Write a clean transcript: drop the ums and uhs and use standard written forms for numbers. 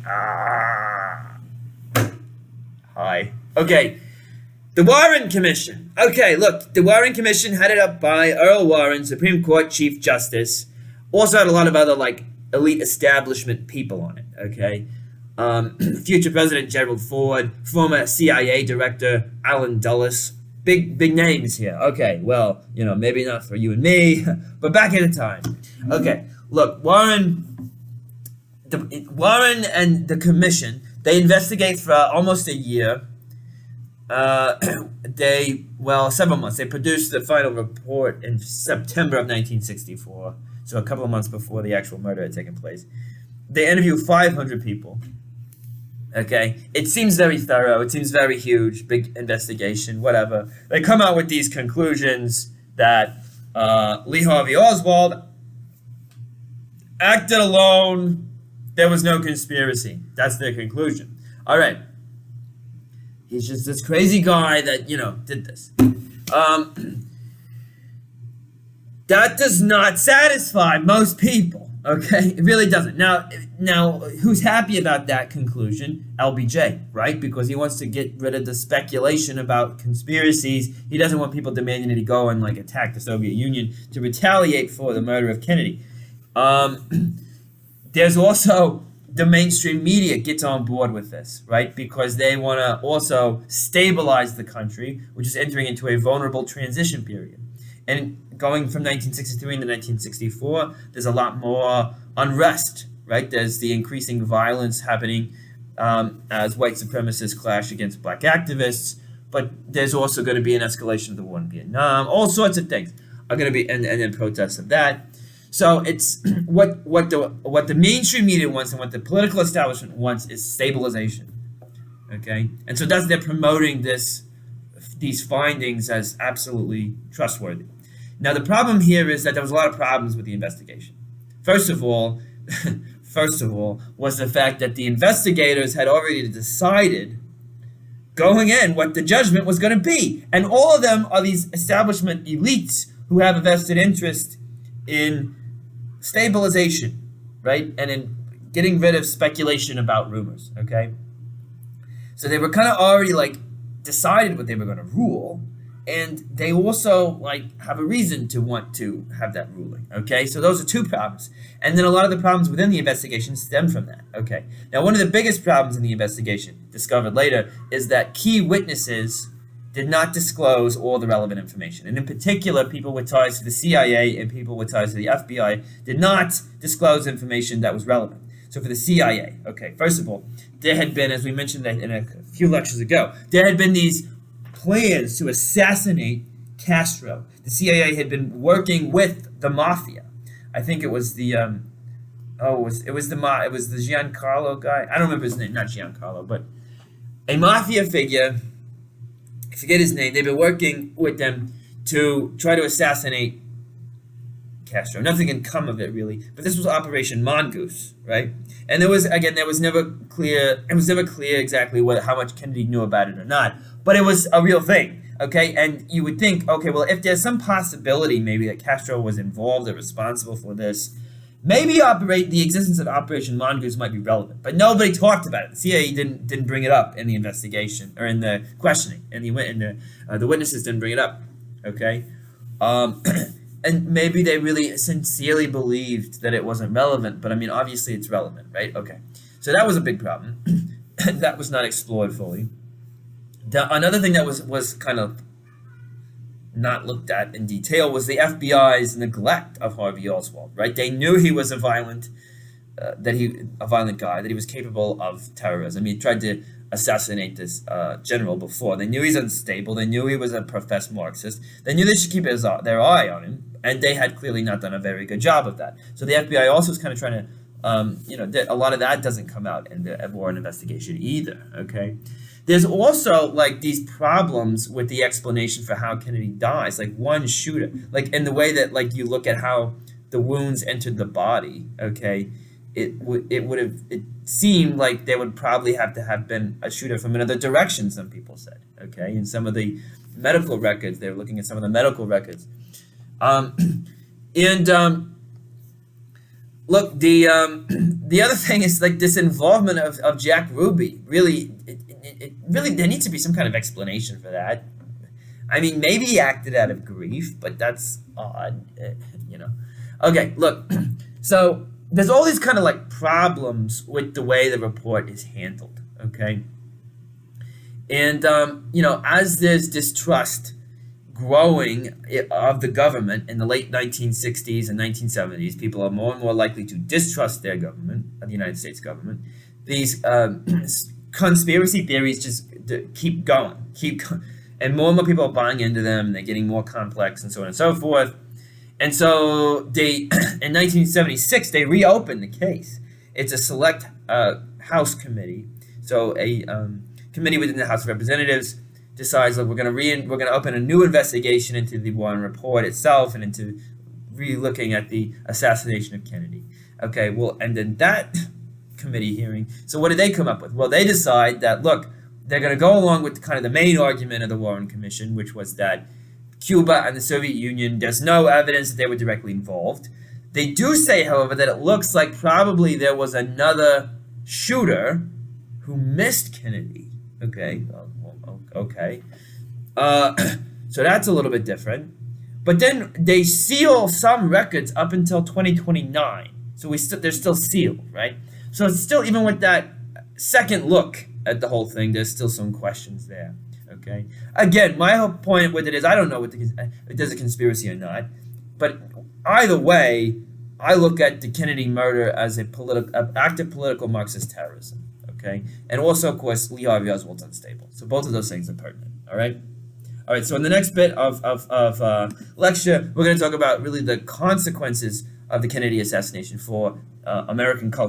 Ah. Hi. Okay. The Warren Commission. Okay, look, the Warren Commission, headed up by Earl Warren, Supreme Court Chief Justice, also had a lot of other like elite establishment people on it. Okay, future President Gerald Ford, former CIA Director Alan Dulles, big names here. Okay, well, maybe not for you and me, but back in the time. Okay, look, Warren and the Commission, they investigate for almost a year. Several months. They produced the final report in September of 1964, so a couple of months before the actual murder had taken place. They interview 500 people. Okay, it seems very thorough. It seems very huge, big investigation, whatever. They come out with these conclusions that Lee Harvey Oswald acted alone. There was no conspiracy. That's their conclusion. All right. He's just this crazy guy that, did this. That does not satisfy most people, okay? It really doesn't. Now, who's happy about that conclusion? LBJ, right? Because he wants to get rid of the speculation about conspiracies. He doesn't want people demanding that he go and, attack the Soviet Union to retaliate for the murder of Kennedy. There's also... the mainstream media gets on board with this, right? Because they want to also stabilize the country, which is entering into a vulnerable transition period. And going from 1963 to 1964, there's a lot more unrest, right? There's the increasing violence happening as white supremacists clash against black activists, but there's also going to be an escalation of the war in Vietnam. All sorts of things are going to be, and then protests of that. So it's what the mainstream media wants and what the political establishment wants is stabilization, okay? And so they're promoting these findings as absolutely trustworthy. Now the problem here is that there was a lot of problems with the investigation. First of all, was the fact that the investigators had already decided going in what the judgment was going to be, and all of them are these establishment elites who have a vested interest in stabilization, right? And in getting rid of speculation about rumors, okay? So they were kind of already decided what they were going to rule, and they also have a reason to want to have that ruling, okay? So those are two problems. And then a lot of the problems within the investigation stem from that, okay? Now, one of the biggest problems in the investigation, discovered later, is that key witnesses did not disclose all the relevant information. And in particular, people with ties to the CIA and people with ties to the FBI did not disclose information that was relevant. So for the CIA, okay, first of all, there had been, as we mentioned in a few lectures ago, there had been these plans to assassinate Castro. The CIA had been working with the mafia. I think it was the Giancarlo guy. I don't remember his name, not Giancarlo, but a mafia figure. I forget his name. They've been working with them to try to assassinate Castro. Nothing can come of it really, but this was Operation Mongoose, right? And it was never clear exactly how much Kennedy knew about it or not, but it was a real thing, okay? And you would think, okay, well, if there's some possibility maybe that Castro was involved or responsible for this, maybe the existence of Operation Mongoose might be relevant, but nobody talked about it. The CIA didn't bring it up in the investigation or in the questioning, and the witnesses didn't bring it up. Okay, and maybe they really sincerely believed that it wasn't relevant, but I mean, obviously it's relevant, right? Okay, so that was a big problem. That was not explored fully. Another thing that was kind of not looked at in detail was the FBI's neglect of Harvey Oswald, right? They knew he was a violent guy, that he was capable of terrorism. He tried to assassinate this general before. They knew he's unstable. They knew he was a professed Marxist. They knew they should keep their eye on him, and they had clearly not done a very good job of that. So the FBI also is kind of trying to, a lot of that doesn't come out in the Warren investigation either, okay? There's also these problems with the explanation for how Kennedy dies, one shooter, in the way that you look at how the wounds entered the body, okay? It seemed like there would probably have to have been a shooter from another direction, some people said, okay? In some of the medical records, they were looking at some of the medical records. Look, the other thing is like this involvement of Jack Ruby. Really, it really there needs to be some kind of explanation for that. I mean, maybe he acted out of grief, but that's odd, you know. Okay, look, so there's all these kind of like problems with the way the report is handled. Okay, and you know, as there's distrust growing of the government in the late 1960s and 1970s, people are more and more likely to distrust their government, the United States government. These conspiracy theories just keep going, and more people are buying into them, and they're getting more complex, and so on and so forth. And so they, in 1976, they reopened the case. It's a select House committee, so a committee within the House of Representatives decides, look, we're going to open a new investigation into the Warren report itself and into re-looking at the assassination of Kennedy. Okay, well, and then that committee hearing, so what did they come up with? Well, they decide that, look, they're going to go along with kind of the main argument of the Warren Commission, which was that Cuba and the Soviet Union, there's no evidence that they were directly involved. They do say, however, that it looks like probably there was another shooter who missed Kennedy. Okay, okay. So that's a little bit different. But then they seal some records up until 2029. So they're still sealed, right? So it's still, even with that second look at the whole thing, there's still some questions there. Okay. Again, my whole point with it is I don't know if there's a conspiracy or not, but either way, I look at the Kennedy murder as an active political Marxist terrorism. Okay, and also, of course, Lee Harvey Oswald's unstable. So both of those things are pertinent. All right. So in the next bit of lecture, we're going to talk about really the consequences of the Kennedy assassination for American culture.